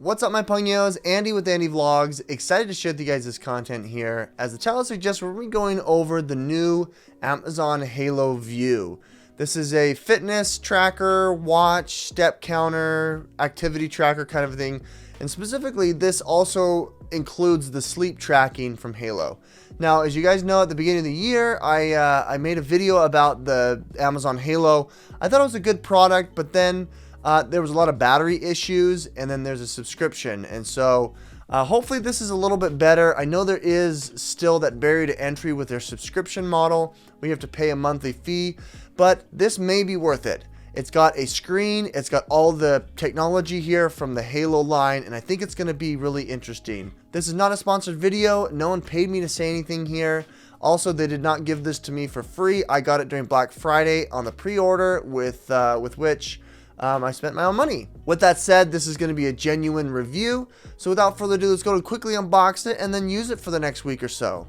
What's up, my Pugnios? Andy with Andy Vlogs. Excited to share with you guys this content here. As the title suggests, we're going to be going over the new Amazon Halo View. This is a fitness tracker, watch, step counter, activity tracker kind of thing. And specifically, this also includes the sleep tracking from Halo. Now, as you guys know, at the beginning of the year, I made a video about the Amazon Halo. I thought it was a good product, but then there was a lot of battery issues, and then there's a subscription. And so hopefully this is a little bit better. I know there is still that barrier to entry with their subscription model. We have to pay a monthly fee, but this may be worth it. It's got a screen, it's got all the technology here from the Halo line, and I think it's going to be really interesting. This is not a sponsored video. No one paid me to say anything here. Also, they did not give this to me for free. I got it during Black Friday on the pre-order, with which I spent my own money. With that said, this is going to be a genuine review. So without further ado, let's go and quickly unbox it and then use it for the next week or so.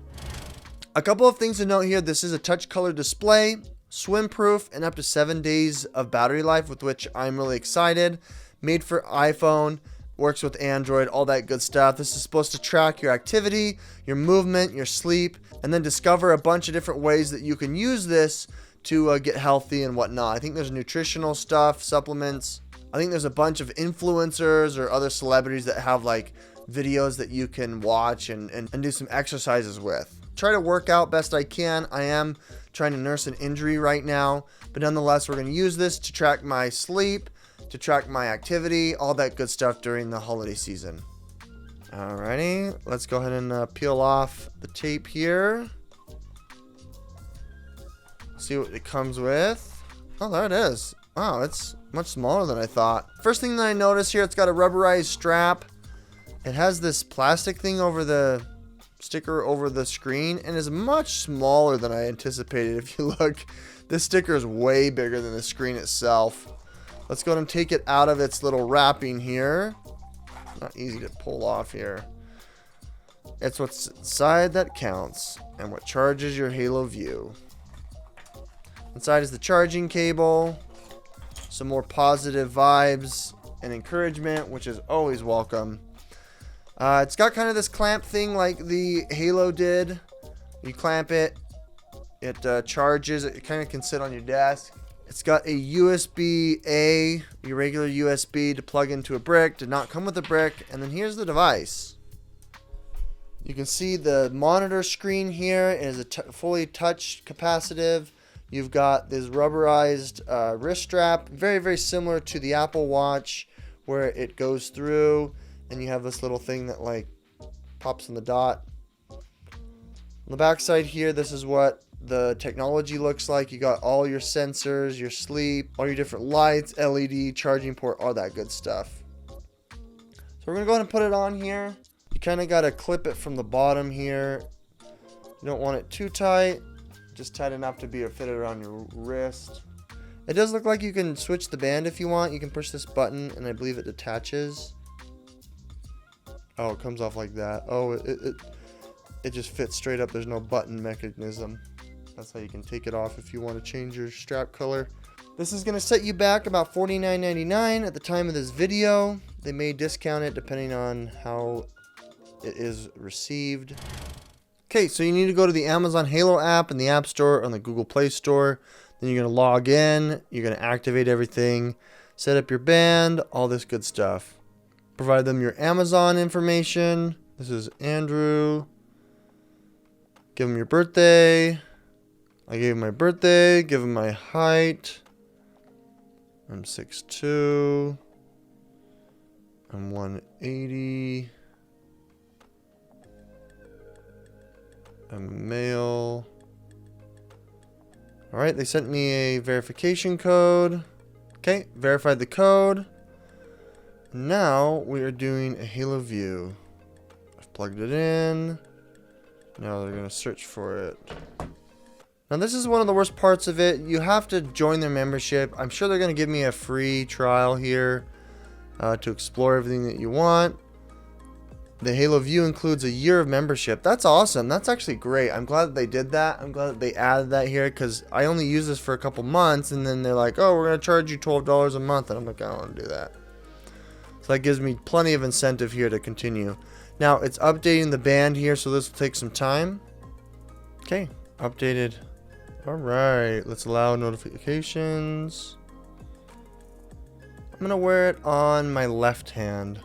A couple of things to note here. This is a touch color display, swim proof, and up to 7 days of battery life, with which I'm really excited. Made for iPhone, works with Android, all that good stuff. This is supposed to track your activity, your movement, your sleep, and then discover a bunch of different ways that you can use this to get healthy and whatnot. I think there's nutritional stuff, supplements. I think there's a bunch of influencers or other celebrities that have like videos that you can watch and do some exercises with. Try to work out best I can. I am trying to nurse an injury right now, but nonetheless, we're going to use this to track my sleep, to track my activity, all that good stuff during the holiday season. Alrighty, let's go ahead and peel off the tape here. See what it comes with. Oh, there it is. Wow, it's much smaller than I thought. First thing that I noticed here, it's got a rubberized strap. It has this plastic thing over the sticker over the screen and is much smaller than I anticipated. If you look, this sticker is way bigger than the screen itself. Let's go ahead and take it out of its little wrapping here. Not easy to pull off here. It's what's inside that counts and what charges your Halo View. Inside is the charging cable, some more positive vibes and encouragement, which is always welcome. It's got kind of this clamp thing like the Halo did. You clamp it, it charges, it kind of can sit on your desk. It's got a USB-A, your regular USB to plug into a brick, did not come with a brick, and then here's the device. You can see the monitor screen here is a fully touch capacitive. You've got this rubberized wrist strap, very, very similar to the Apple Watch, where it goes through and you have this little thing that like pops in the dot. On the back side here, this is what the technology looks like. You got all your sensors, your sleep, all your different lights, LED, charging port, all that good stuff. So we're gonna go ahead and put it on here. You kind of got to clip it from the bottom here. You don't want it too tight. Just tight enough to be fitted around your wrist. It does look like you can switch the band if you want. You can push this button and I believe it detaches. Oh, it comes off like that. Oh, it just fits straight up. There's no button mechanism. That's how you can take it off if you want to change your strap color. This is going to set you back about $49.99 at the time of this video. They may discount it depending on how it is received. Okay, so you need to go to the Amazon Halo app in the App Store or on the Google Play Store. Then you're going to log in. You're going to activate everything. Set up your band. All this good stuff. Provide them your Amazon information. This is Andrew. Give them your birthday. I gave him my birthday. Give him my height. I'm 6'2". I'm 180. I'm a male. Alright, they sent me a verification code. Okay, verified the code. Now we are doing a Halo View. I've plugged it in. Now they're going to search for it. Now this is one of the worst parts of it. You have to join their membership. I'm sure they're going to give me a free trial here to explore everything that you want. The Halo View includes a year of membership. That's awesome. That's actually great. I'm glad that they did that. I'm glad that they added that here because I only used this for a couple months and then they're like, oh, we're going to charge you $12 a month. And I'm like, I don't want to do that. So that gives me plenty of incentive here to continue. Now it's updating the band here, so this will take some time. Okay, updated. All right, let's allow notifications. I'm gonna wear it on my left hand.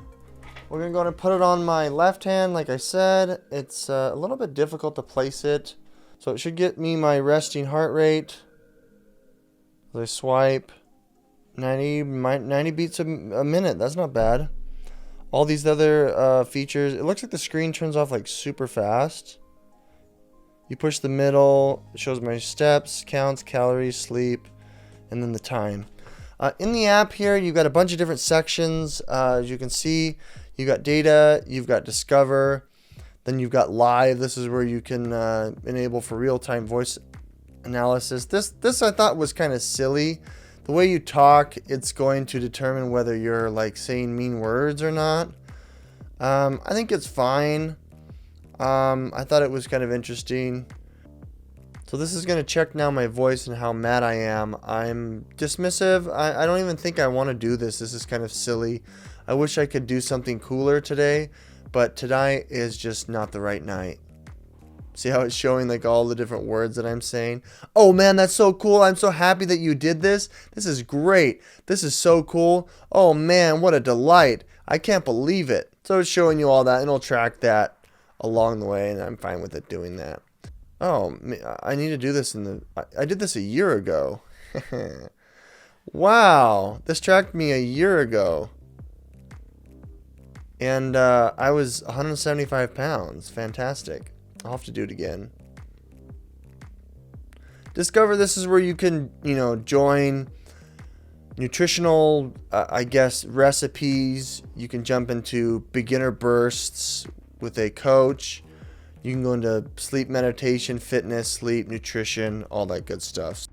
We're gonna go and put it on my left hand. Like I said, it's a little bit difficult to place it. So it should get me my resting heart rate. As I swipe, 90 beats a minute. That's not bad. All these other features. It looks like the screen turns off like super fast. You push the middle. It shows my steps, counts, calories, sleep, and then the time. In the app here, you've got a bunch of different sections. As you can see, you've got data, you've got discover, then you've got live. This is where you can enable for real-time voice analysis. This I thought was kind of silly. The way you talk, it's going to determine whether you're like saying mean words or not. I think it's fine. I thought it was kind of interesting. So this is going to check now my voice and how mad I am. I'm dismissive. I don't even think I want to do this. This is kind of silly. I wish I could do something cooler today, but tonight is just not the right night. See how it's showing like all the different words that I'm saying? Oh man, that's so cool. I'm so happy that you did this. This is great. This is so cool. Oh man, what a delight. I can't believe it. So it's showing you all that, and it'll track that along the way, and I'm fine with it doing that. Oh, I need to do this I did this a year ago. Wow, this tracked me a year ago. And I was 175 pounds. Fantastic. I'll have to do it again. Discover, this is where you can, join nutritional, I guess, recipes. You can jump into beginner bursts with a coach. You can go into sleep meditation, fitness, sleep, nutrition, all that good stuff.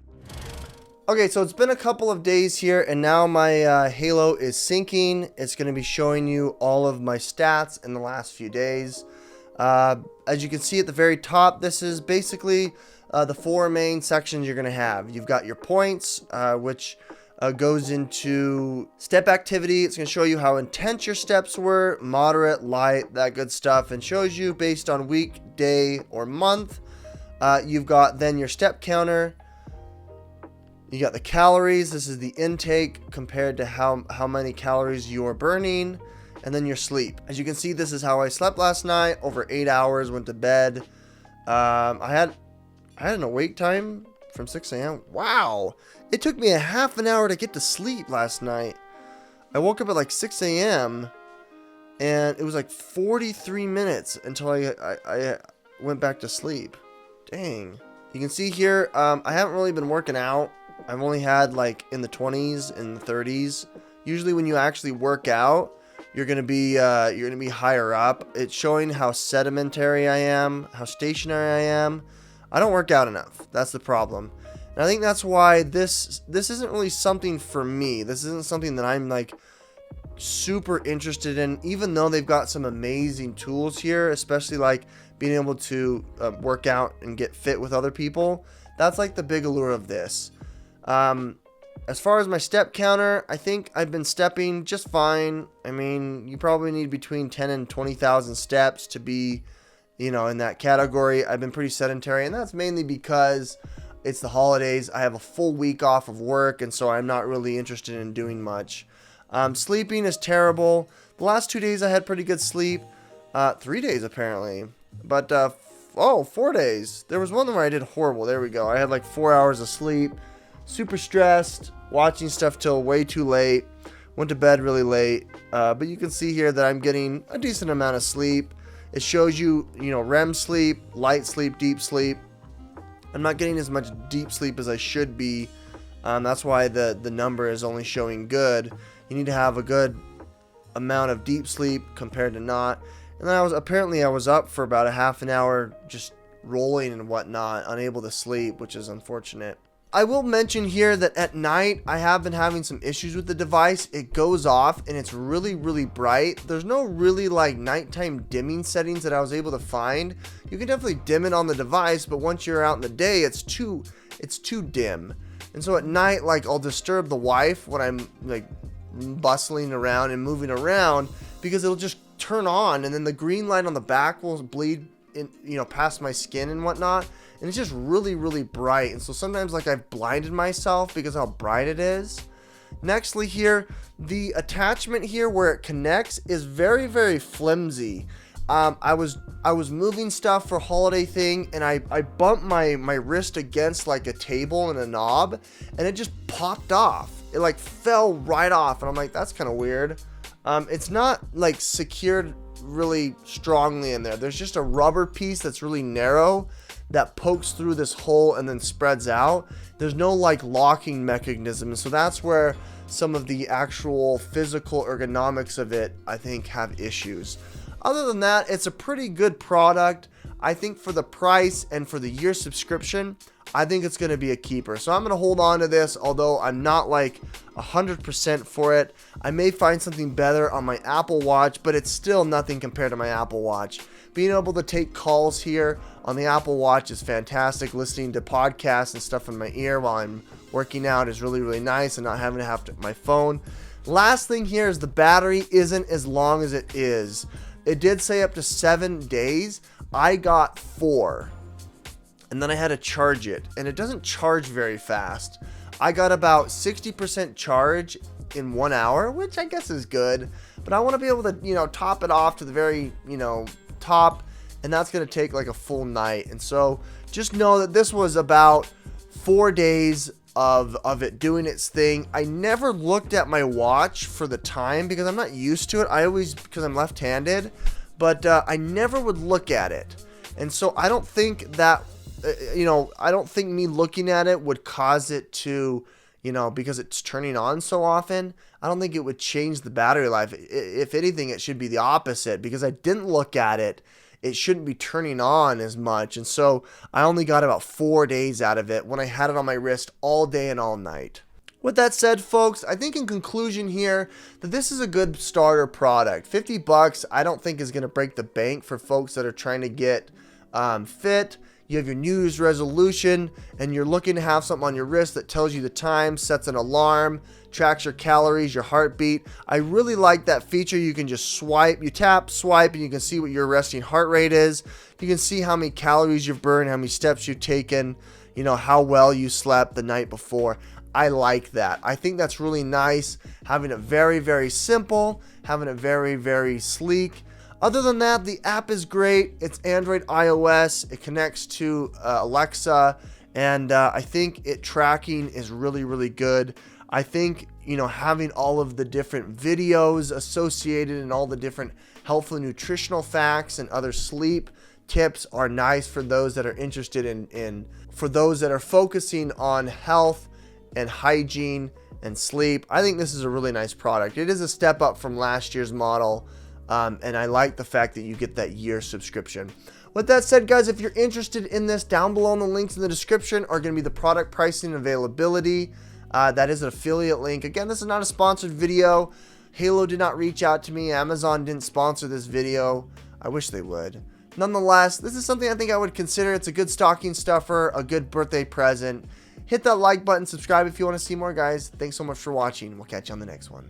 Okay, so it's been a couple of days here, and now my Halo is syncing. It's going to be showing you all of my stats in the last few days. As you can see at the very top, this is basically the four main sections you're going to have. You've got your points, which goes into step activity. It's going to show you how intense your steps were, moderate, light, that good stuff, and shows you based on week, day, or month. You've got then your step counter. You got the calories. This is the intake compared to how many calories you're burning. And then your sleep. As you can see, this is how I slept last night. Over 8 hours, went to bed. I had an awake time from 6 a.m. Wow. It took me a half an hour to get to sleep last night. I woke up at like 6 a.m. and it was like 43 minutes until I went back to sleep. Dang. You can see here, I haven't really been working out. I've only had like in the 20s and the 30s. Usually when you actually work out, you're gonna be higher up. It's showing how sedimentary I am, how stationary I am. I don't work out enough. That's the problem. And I think that's why this isn't really something for me. This isn't something that I'm like super interested in, even though they've got some amazing tools here, especially like being able to work out and get fit with other people. That's like the big allure of this. As far as my step counter, I think I've been stepping just fine. I mean, you probably need between 10 and 20,000 steps to be, in that category. I've been pretty sedentary, and that's mainly because it's the holidays. I have a full week off of work, and so I'm not really interested in doing much. Sleeping is terrible. The last 2 days I had pretty good sleep. 3 days apparently. But, 4 days. There was one where I did horrible. There we go. I had like 4 hours of sleep. Super stressed, watching stuff till way too late, went to bed really late, but you can see here that I'm getting a decent amount of sleep. It shows you, REM sleep, light sleep, deep sleep. I'm not getting as much deep sleep as I should be. That's why the number is only showing good. You need to have a good amount of deep sleep compared to not. And then I was up for about a half an hour just rolling and whatnot, unable to sleep, which is unfortunate. I will mention here that at night I have been having some issues with the device. It goes off and it's really, really bright. There's no really like nighttime dimming settings that I was able to find. You can definitely dim it on the device, but once you're out in the day, it's too dim. And so at night, like I'll disturb the wife when I'm like bustling around and moving around, because it'll just turn on and then the green light on the back will bleed in, you know, past my skin and whatnot, and it's just really, really bright. And so sometimes, like, I've blinded myself because of how bright it is. Nextly here, the attachment here where it connects is very, very flimsy. I was moving stuff for holiday thing, and I bumped my wrist against like a table and a knob, and it just popped off. It like fell right off, and I'm like, that's kind of weird. It's not like secured really strongly in there. There's just a rubber piece that's really narrow that pokes through this hole and then spreads out. There's no like locking mechanism, so that's where some of the actual physical ergonomics of it, I think, have issues. Other than that, it's a pretty good product. I think for the price and for the year subscription, I think it's going to be a keeper. So I'm going to hold on to this, although I'm not like 100% for it. I may find something better on my Apple Watch, but it's still nothing compared to my Apple Watch. Being able to take calls here on the Apple Watch is fantastic. Listening to podcasts and stuff in my ear while I'm working out is really, really nice, and not having to have my phone. Last thing here is the battery isn't as long as it is. It did say up to 7 days. I got 4. And then I had to charge it, and it doesn't charge very fast. I got about 60% charge in 1 hour, which I guess is good, but I want to be able to, you know, top it off to the very, you know, top, and that's going to take like a full night. And so just know that this was about 4 days of it doing its thing. I never looked at my watch for the time because I'm not used to it. I always, because I'm left-handed, but I never would look at it. And so I don't think that, you know, I don't think me looking at it would cause it to, you know, because it's turning on so often, I don't think it would change the battery life. If anything, it should be the opposite, because I didn't look at it. It shouldn't be turning on as much. And so I only got about 4 days out of it when I had it on my wrist all day and all night. With that said, folks, I think in conclusion here that this is a good starter product. $50 I don't think is going to break the bank for folks that are trying to get fit. You have your New Year's resolution, and you're looking to have something on your wrist that tells you the time, sets an alarm, tracks your calories, your heartbeat. I really like that feature. You can just swipe, you tap, swipe, and you can see what your resting heart rate is. You can see how many calories you've burned, how many steps you've taken, you know, how well you slept the night before. I like that. I think that's really nice, having it very, very simple, having it very, very sleek. Other than that, the app is great. It's Android, iOS. It connects to Alexa, and I think it tracking is really, really good. I think, you know, having all of the different videos associated and all the different helpful nutritional facts and other sleep tips are nice for those that are interested in for those that are focusing on health and hygiene and sleep. I think this is a really nice product. It is a step up from last year's model. And I like the fact that you get that year subscription. With that said, guys, if you're interested in this, down below in the links in the description are going to be the product pricing and availability. That is an affiliate link. Again, this is not a sponsored video. Halo did not reach out to me. Amazon didn't sponsor this video. I wish they would. Nonetheless, this is something I think I would consider. It's a good stocking stuffer, a good birthday present. Hit that like button, subscribe if you want to see more, guys. Thanks so much for watching. We'll catch you on the next one.